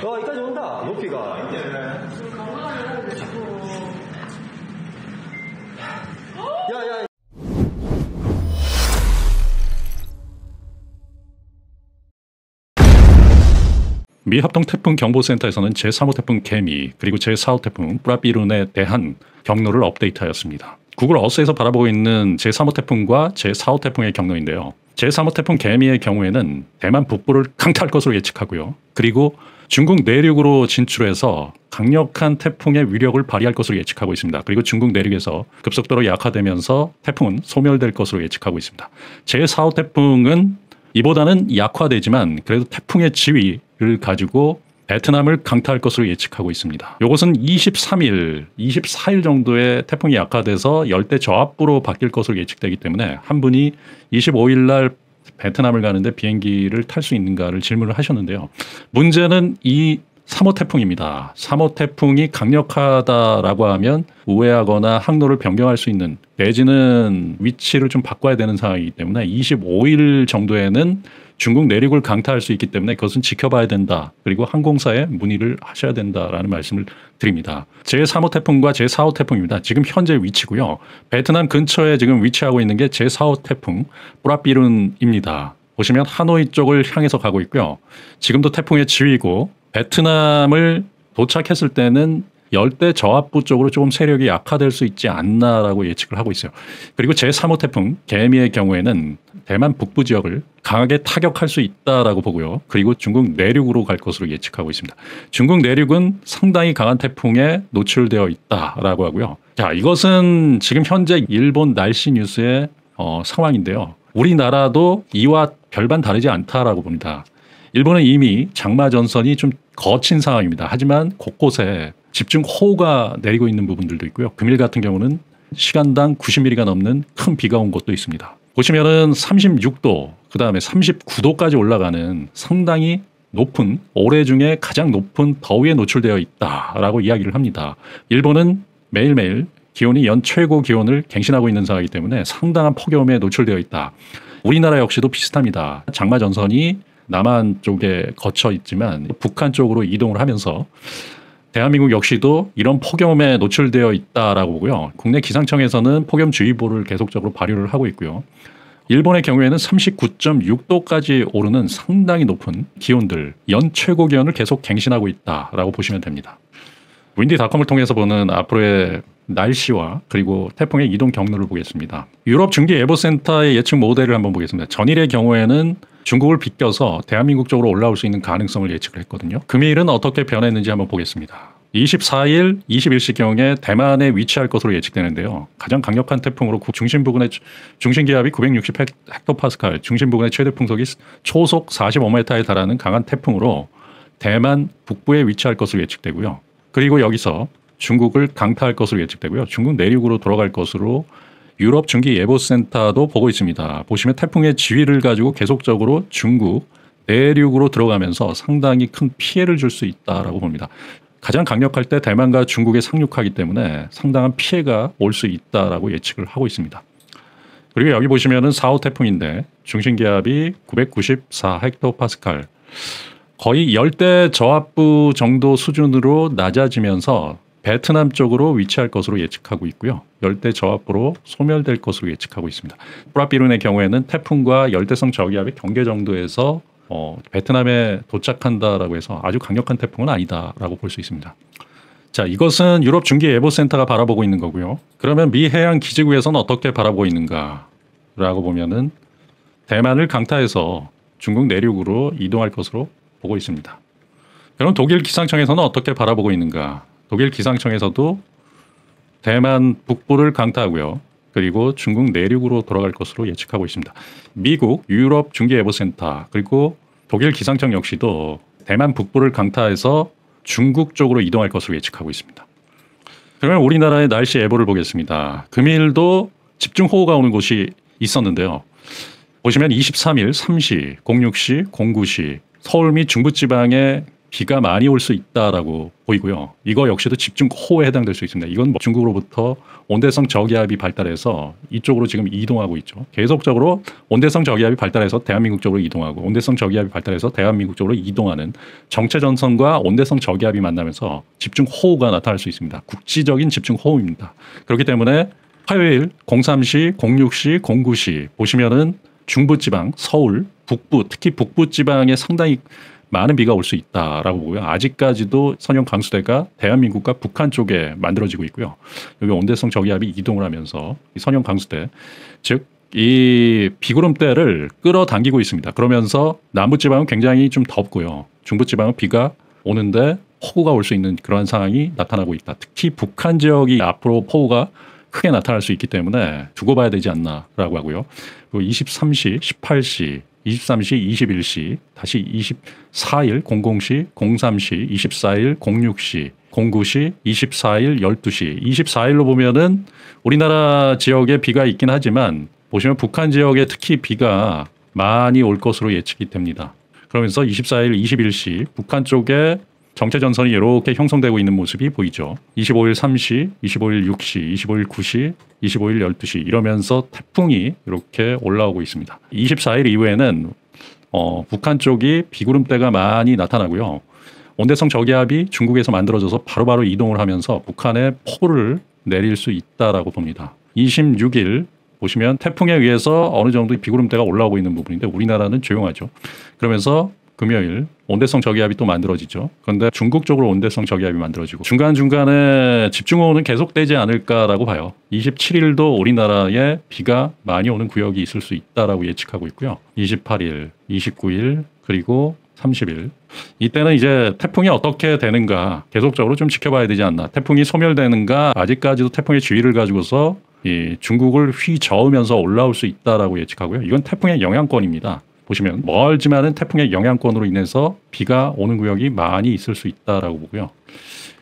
여기까지 온다, 높이가. 야, 야. 미 합동태풍경보센터에서는 제3호 태풍 개미 그리고 제4호 태풍 뿌라비룬에 대한 경로를 업데이트하였습니다. 구글 어스에서 바라보고 있는 제3호 태풍과 제4호 태풍의 경로인데요. 제3호 태풍 개미의 경우에는 대만 북부를 강타할 것으로 예측하고요. 그리고 중국 내륙으로 진출해서 강력한 태풍의 위력을 발휘할 것으로 예측하고 있습니다. 그리고 중국 내륙에서 급속도로 약화되면서 태풍은 소멸될 것으로 예측하고 있습니다. 제4호 태풍은 이보다는 약화되지만 그래도 태풍의 지위를 가지고 베트남을 강타할 것으로 예측하고 있습니다. 이것은 23일, 24일 정도의 태풍이 약화돼서 열대 저압부로 바뀔 것으로 예측되기 때문에 한 분이 25일 날 베트남을 가는데 비행기를 탈 수 있는가를 질문을 하셨는데요. 문제는 이 3호 태풍입니다. 3호 태풍이 강력하다라고 하면 우회하거나 항로를 변경할 수 있는 내지는 위치를 좀 바꿔야 되는 상황이기 때문에 25일 정도에는 중국 내륙을 강타할 수 있기 때문에 그것은 지켜봐야 된다. 그리고 항공사에 문의를 하셔야 된다라는 말씀을 드립니다. 제3호 태풍과 제4호 태풍입니다. 지금 현재 위치고요. 베트남 근처에 지금 위치하고 있는 게 제4호 태풍 뿌라비룬입니다. 보시면 하노이 쪽을 향해서 가고 있고요. 지금도 태풍의 지위고 베트남을 도착했을 때는 열대 저압부 쪽으로 조금 세력이 약화될 수 있지 않나라고 예측을 하고 있어요. 그리고 제3호 태풍 개미의 경우에는 대만 북부 지역을 강하게 타격할 수 있다라고 보고요. 그리고 중국 내륙으로 갈 것으로 예측하고 있습니다. 중국 내륙은 상당히 강한 태풍에 노출되어 있다라고 하고요. 자, 이것은 지금 현재 일본 날씨 뉴스의 상황인데요. 우리나라도 이와 별반 다르지 않다라고 봅니다. 일본은 이미 장마 전선이 좀 거친 상황입니다. 하지만 곳곳에 집중호우가 내리고 있는 부분들도 있고요. 금일 같은 경우는 시간당 90mm가 넘는 큰 비가 온 곳도 있습니다. 보시면은 36도, 그 다음에 39도까지 올라가는 상당히 높은, 올해 중에 가장 높은 더위에 노출되어 있다라고 이야기를 합니다. 일본은 매일매일 기온이 연 최고 기온을 갱신하고 있는 상황이기 때문에 상당한 폭염에 노출되어 있다. 우리나라 역시도 비슷합니다. 장마 전선이 남한 쪽에 거쳐 있지만 북한 쪽으로 이동을 하면서 대한민국 역시도 이런 폭염에 노출되어 있다라고 보고요. 국내 기상청에서는 폭염주의보를 계속적으로 발효를 하고 있고요. 일본의 경우에는 39.6도까지 오르는 상당히 높은 기온들, 연 최고 기온을 계속 갱신하고 있다라고 보시면 됩니다. 윈디닷컴을 통해서 보는 앞으로의 날씨와 그리고 태풍의 이동 경로를 보겠습니다. 유럽 중기예보센터의 예측 모델을 한번 보겠습니다. 전일의 경우에는 중국을 비껴서 대한민국 쪽으로 올라올 수 있는 가능성을 예측을 했거든요. 금일은 어떻게 변했는지 한번 보겠습니다. 24일 21시경에 대만에 위치할 것으로 예측되는데요. 가장 강력한 태풍으로 중심 부근의 중심기압이 960 헥토파스칼, 중심 부근의 최대 풍속이 초속 45m에 달하는 강한 태풍으로 대만 북부에 위치할 것으로 예측되고요. 그리고 여기서 중국을 강타할 것으로 예측되고요. 중국 내륙으로 돌아갈 것으로 유럽 중기예보센터도 보고 있습니다. 보시면 태풍의 지위를 가지고 계속적으로 중국 내륙으로 들어가면서 상당히 큰 피해를 줄 수 있다라고 봅니다. 가장 강력할 때 대만과 중국에 상륙하기 때문에 상당한 피해가 올 수 있다라고 예측을 하고 있습니다. 그리고 여기 보시면은 4호 태풍인데 중심기압이 994 헥토파스칼, 거의 열대 저압부 정도 수준으로 낮아지면서 베트남 쪽으로 위치할 것으로 예측하고 있고요. 열대 저압부로 소멸될 것으로 예측하고 있습니다. 뿌라비룬의 경우에는 태풍과 열대성 저기압의 경계 정도에서 베트남에 도착한다라고 해서 아주 강력한 태풍은 아니다라고 볼 수 있습니다. 자, 이것은 유럽 중기예보센터가 바라보고 있는 거고요. 그러면 미 해양 기지국에서는 어떻게 바라보고 있는가라고 보면은 대만을 강타해서 중국 내륙으로 이동할 것으로 보고 있습니다. 그럼 독일 기상청에서는 어떻게 바라보고 있는가? 독일 기상청에서도 대만 북부를 강타하고요. 그리고 중국 내륙으로 돌아갈 것으로 예측하고 있습니다. 미국 유럽 중기예보센터 그리고 독일 기상청 역시도 대만 북부를 강타해서 중국 쪽으로 이동할 것으로 예측하고 있습니다. 그러면 우리나라의 날씨 예보를 보겠습니다. 금일도 집중호우가 오는 곳이 있었는데요. 보시면 23일 3시, 06시, 09시 서울 및 중부지방에 비가 많이 올 수 있다라고 보이고요. 이거 역시도 집중호우에 해당될 수 있습니다. 이건 중국으로부터 온대성 저기압이 발달해서 이쪽으로 지금 이동하고 있죠. 계속적으로 온대성 저기압이 발달해서 대한민국 쪽으로 이동하고 온대성 저기압이 발달해서 대한민국 쪽으로 이동하는 정체전선과 온대성 저기압이 만나면서 집중호우가 나타날 수 있습니다. 국지적인 집중호우입니다. 그렇기 때문에 화요일 03시, 06시, 09시 보시면은 중부지방, 서울, 북부, 특히 북부지방에 상당히 많은 비가 올 수 있다라고 보고요. 아직까지도 선형 강수대가 대한민국과 북한 쪽에 만들어지고 있고요. 여기 온대성 저기압이 이동을 하면서 이 선형 강수대, 즉 이 비구름대를 끌어당기고 있습니다. 그러면서 남부지방은 굉장히 좀 덥고요. 중부지방은 비가 오는데 폭우가 올 수 있는 그러한 상황이 나타나고 있다. 특히 북한 지역이 앞으로 폭우가 크게 나타날 수 있기 때문에 두고 봐야 되지 않나라고 하고요. 그리고 23시, 18시, 23시, 21시, 다시 24일 00시, 03시, 24일 06시, 09시, 24일 12시. 24일로 보면은 우리나라 지역에 비가 있긴 하지만 보시면 북한 지역에 특히 비가 많이 올 것으로 예측이 됩니다. 그러면서 24일 21시 북한 쪽에 정체전선이 이렇게 형성되고 있는 모습이 보이죠. 25일 3시, 25일 6시, 25일 9시, 25일 12시 이러면서 태풍이 이렇게 올라오고 있습니다. 24일 이후에는 북한 쪽이 비구름대가 많이 나타나고요. 온대성 저기압이 중국에서 만들어져서 바로바로 이동을 하면서 북한에 폭우를 내릴 수 있다라고 봅니다. 26일 보시면 태풍에 의해서 어느 정도 비구름대가 올라오고 있는 부분인데 우리나라는 조용하죠. 그러면서 금요일 온대성 저기압이 또 만들어지죠. 그런데 중국 쪽으로 온대성 저기압이 만들어지고 중간중간에 집중호우는 계속되지 않을까라고 봐요. 27일도 우리나라에 비가 많이 오는 구역이 있을 수 있다라고 예측하고 있고요. 28일, 29일 그리고 30일. 이때는 이제 태풍이 어떻게 되는가 계속적으로 좀 지켜봐야 되지 않나. 태풍이 소멸되는가 아직까지도 태풍의 주의를 가지고서 이 중국을 휘저으면서 올라올 수 있다라고 예측하고요. 이건 태풍의 영향권입니다. 보시면 멀지만은 태풍의 영향권으로 인해서 비가 오는 구역이 많이 있을 수 있다라고 보고요.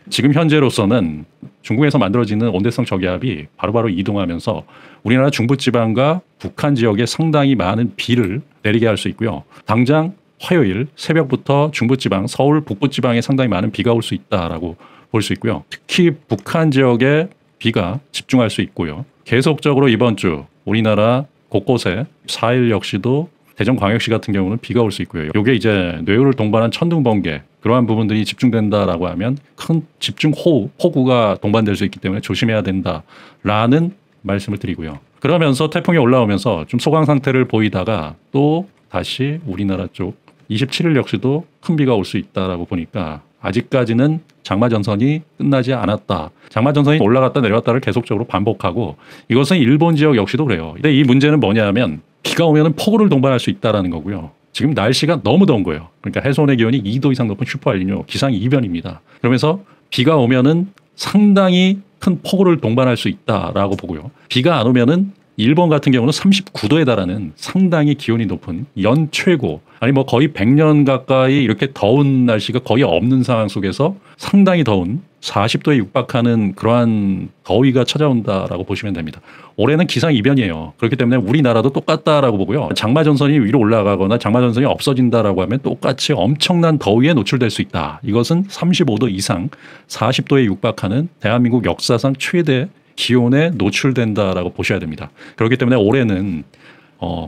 지금 현재로서는 중국에서 만들어지는 온대성 저기압이 바로바로 이동하면서 우리나라 중부지방과 북한 지역에 상당히 많은 비를 내리게 할 수 있고요. 당장 화요일 새벽부터 중부지방, 서울 북부지방에 상당히 많은 비가 올 수 있다라고 볼 수 있고요. 특히 북한 지역에 비가 집중할 수 있고요. 계속적으로 이번 주 우리나라 곳곳에 4일 역시도 대전광역시 같은 경우는 비가 올 수 있고요. 이게 이제 뇌우를 동반한 천둥 번개 그러한 부분들이 집중된다라고 하면 큰 집중호우, 폭우가 동반될 수 있기 때문에 조심해야 된다라는 말씀을 드리고요. 그러면서 태풍이 올라오면서 좀 소강 상태를 보이다가 또 다시 우리나라 쪽 27일 역시도 큰 비가 올 수 있다라고 보니까 아직까지는 장마전선이 끝나지 않았다. 장마전선이 올라갔다 내려갔다를 계속적으로 반복하고 이것은 일본 지역 역시도 그래요. 근데 이 문제는 뭐냐면 비가 오면 폭우를 동반할 수 있다는 거고요. 지금 날씨가 너무 더운 거예요. 그러니까 해수온의 기온이 2도 이상 높은 슈퍼엘니뇨 기상이변입니다. 그러면서 비가 오면은 상당히 큰 폭우를 동반할 수 있다라고 보고요. 비가 안 오면은 일본 같은 경우는 39도에 달하는 상당히 기온이 높은 연 최고 아니 뭐 거의 100년 가까이 이렇게 더운 날씨가 거의 없는 상황 속에서 상당히 더운 40도에 육박하는 그러한 더위가 찾아온다라고 보시면 됩니다. 올해는 기상이변이에요. 그렇기 때문에 우리나라도 똑같다라고 보고요. 장마전선이 위로 올라가거나 장마전선이 없어진다라고 하면 똑같이 엄청난 더위에 노출될 수 있다. 이것은 35도 이상 40도에 육박하는 대한민국 역사상 최대 기온에 노출된다라고 보셔야 됩니다. 그렇기 때문에 올해는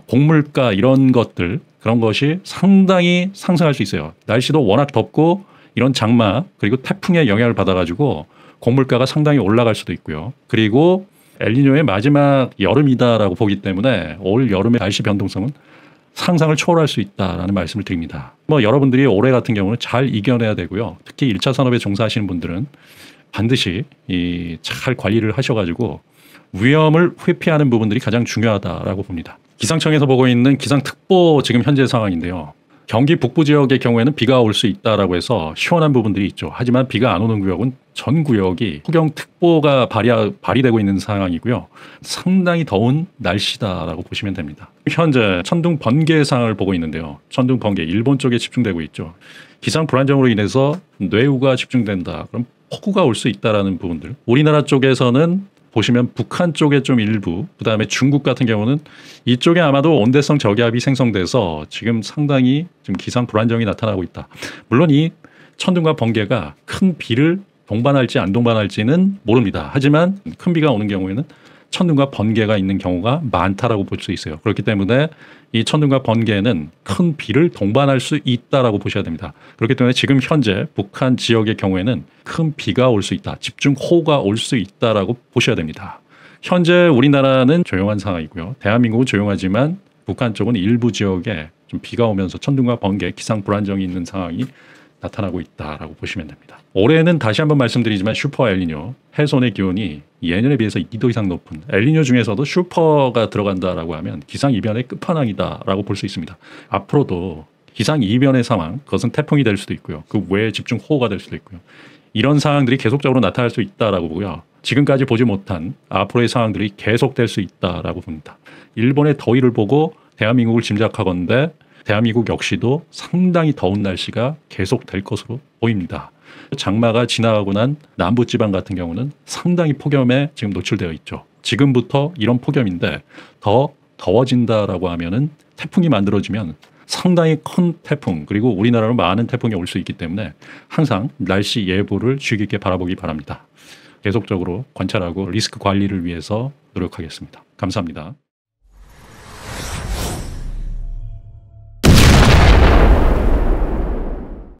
곡물가 이런 것들 그런 것이 상당히 상승할 수 있어요. 날씨도 워낙 덥고 이런 장마 그리고 태풍의 영향을 받아가지고 곡물가가 상당히 올라갈 수도 있고요. 그리고 엘니뇨의 마지막 여름이다라고 보기 때문에 올 여름의 날씨 변동성은 상상을 초월할 수 있다라는 말씀을 드립니다. 뭐 여러분들이 올해 같은 경우는 잘 이겨내야 되고요. 특히 1차 산업에 종사하시는 분들은 반드시 잘 관리를 하셔가지고 위험을 회피하는 부분들이 가장 중요하다라고 봅니다. 기상청에서 보고 있는 기상특보 지금 현재 상황인데요. 경기 북부 지역의 경우에는 비가 올 수 있다라고 해서 시원한 부분들이 있죠. 하지만 비가 안 오는 구역은 전 구역이 폭염특보가 발휘되고 있는 상황이고요. 상당히 더운 날씨다라고 보시면 됩니다. 현재 천둥 번개 상황을 보고 있는데요. 천둥 번개 일본 쪽에 집중되고 있죠. 기상 불안정으로 인해서 뇌우가 집중된다. 그럼 폭우가 올 수 있다라는 부분들. 우리나라 쪽에서는 보시면 북한 쪽에 좀 일부, 그다음에 중국 같은 경우는 이쪽에 아마도 온대성 저기압이 생성돼서 지금 상당히 좀 기상 불안정이 나타나고 있다. 물론 이 천둥과 번개가 큰 비를 동반할지 안 동반할지는 모릅니다. 하지만 큰 비가 오는 경우에는 천둥과 번개가 있는 경우가 많다라고 볼 수 있어요. 그렇기 때문에 이 천둥과 번개는 큰 비를 동반할 수 있다라고 보셔야 됩니다. 그렇기 때문에 지금 현재 북한 지역의 경우에는 큰 비가 올 수 있다. 집중호우가 올 수 있다라고 보셔야 됩니다. 현재 우리나라는 조용한 상황이고요. 대한민국은 조용하지만 북한 쪽은 일부 지역에 좀 비가 오면서 천둥과 번개, 기상 불안정이 있는 상황이 나타나고 있다라고 보시면 됩니다. 올해는 다시 한번 말씀드리지만 슈퍼 엘니뇨, 해손의 기온이 예년에 비해서 2도 이상 높은 엘니뇨 중에서도 슈퍼가 들어간다라고 하면 기상이변의 끝판왕이다라고 볼 수 있습니다. 앞으로도 기상이변의 상황, 그것은 태풍이 될 수도 있고요. 그 외에 집중호우가 될 수도 있고요. 이런 상황들이 계속적으로 나타날 수 있다라고 보고요. 지금까지 보지 못한 앞으로의 상황들이 계속될 수 있다라고 봅니다. 일본의 더위를 보고 대한민국을 짐작하건대 대한민국 역시도 상당히 더운 날씨가 계속될 것으로 보입니다. 장마가 지나가고 난 남부지방 같은 경우는 상당히 폭염에 지금 노출되어 있죠. 지금부터 이런 폭염인데 더 더워진다라고 하면은 태풍이 만들어지면 상당히 큰 태풍 그리고 우리나라로 많은 태풍이 올 수 있기 때문에 항상 날씨 예보를 주의 깊게 바라보기 바랍니다. 계속적으로 관찰하고 리스크 관리를 위해서 노력하겠습니다. 감사합니다.